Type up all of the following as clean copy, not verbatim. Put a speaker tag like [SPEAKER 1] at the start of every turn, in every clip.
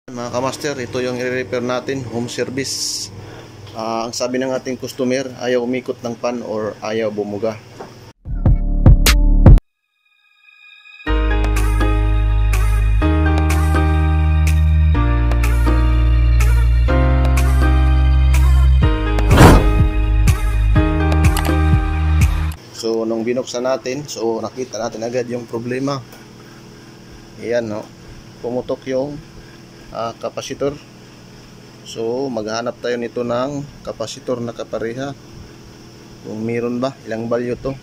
[SPEAKER 1] Mga kamaster, ito yung i-repair natin, home service. Ang sabi ng ating customer, ayaw umikot ng pan or ayaw bumuga. So nung binuksan natin, so nakita natin agad yung problema. Ayan, no, pumutok yung kapasitor. So maghanap tayo nito ng kapasitor na kapareha, kung meron ba, ilang value to.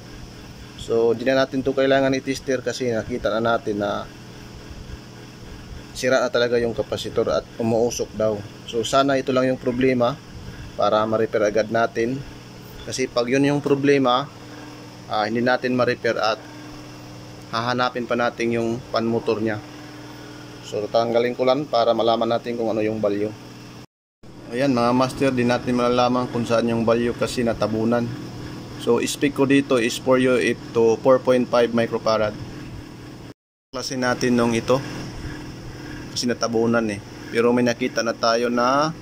[SPEAKER 1] So di na natin to kailangan i-tester kasi nakita na natin na sira na talaga yung kapasitor at umuusok daw. So sana ito lang yung problema para ma-repair agad natin, kasi pag yun yung problema, hindi natin ma-repair at hahanapin pa natin yung pan motor nya. So tatanggalin ko lang para malaman natin kung ano yung value. Ayan mga master, di natin malalaman kung saan yung value kasi natabunan. So speak ko dito is for you to 4.5 microfarad. Klase natin nung ito kasi natabunan pero may nakita na tayo na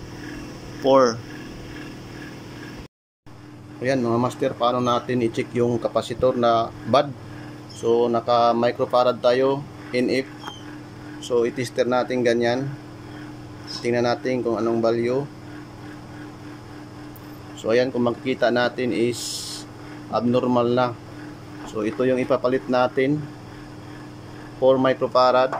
[SPEAKER 1] 4. Ayan mga master, paano natin i-check yung kapasitor na bad. So naka microfarad tayo, NF. So i-tester natin ganyan. Tingnan natin kung anong value. So ayan, kung makikita natin is abnormal na. So ito yung ipapalit natin, 4 microfarad.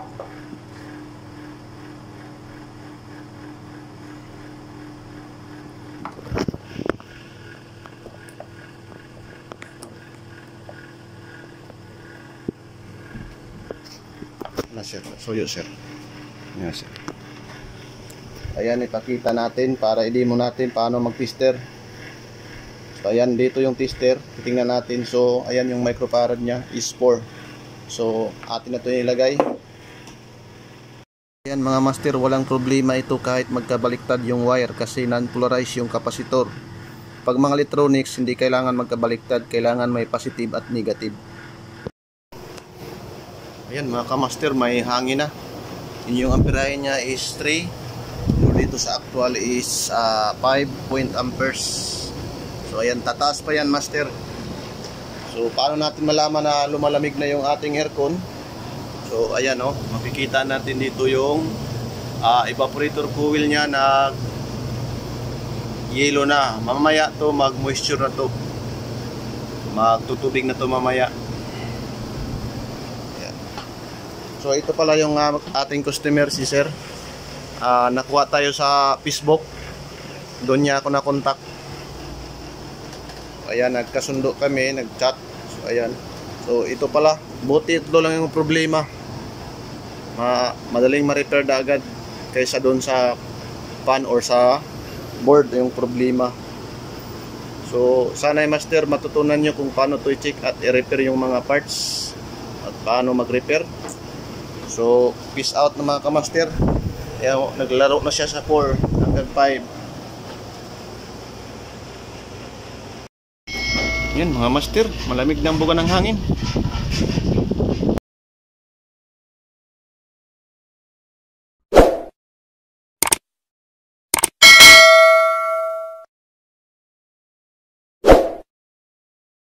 [SPEAKER 1] Na sir, soyo sir. Yan sir. Ayan, ipakita natin para i-demo natin paano mag-tester. So ayan, dito yung tester, titingnan natin. So ayan, yung microfarad nya is 4. So atin na ito ilagay. Ayan mga master, walang problema ito kahit magkabaliktad yung wire kasi non-polarized yung kapasitor. Pag mga electronics, hindi kailangan magkabaliktad, kailangan may positive at negative. Ayan mga kamaster, may hangin na. Yung amperahe nya is 3. Dito sa actual is 5 amperes. So ayan, tataas pa yan master. So paano natin malaman na lumalamig na yung ating aircon? So ayan, makikita natin dito yung evaporator coil nya na yellow na. Mamaya to mag moisture na to, magtutubig na to mamaya. So ito pala yung ating customer, si sir. Nakuha tayo sa Facebook, doon niya ako na-contact. Ayan, nagkasundo kami, nag-chat. So ayan, so ito pala, buti ito lang yung problema. Madaling ma-repair na agad kaysa doon sa pan or sa board yung problema. So sana master, matutunan nyo kung paano to i-check at i-repair yung mga parts at paano mag-repair. So peace out na mga kamaster. Ayan, naglaro na siya sa 4 hanggang 5. Yan mga master, malamig na ang buga ng hangin.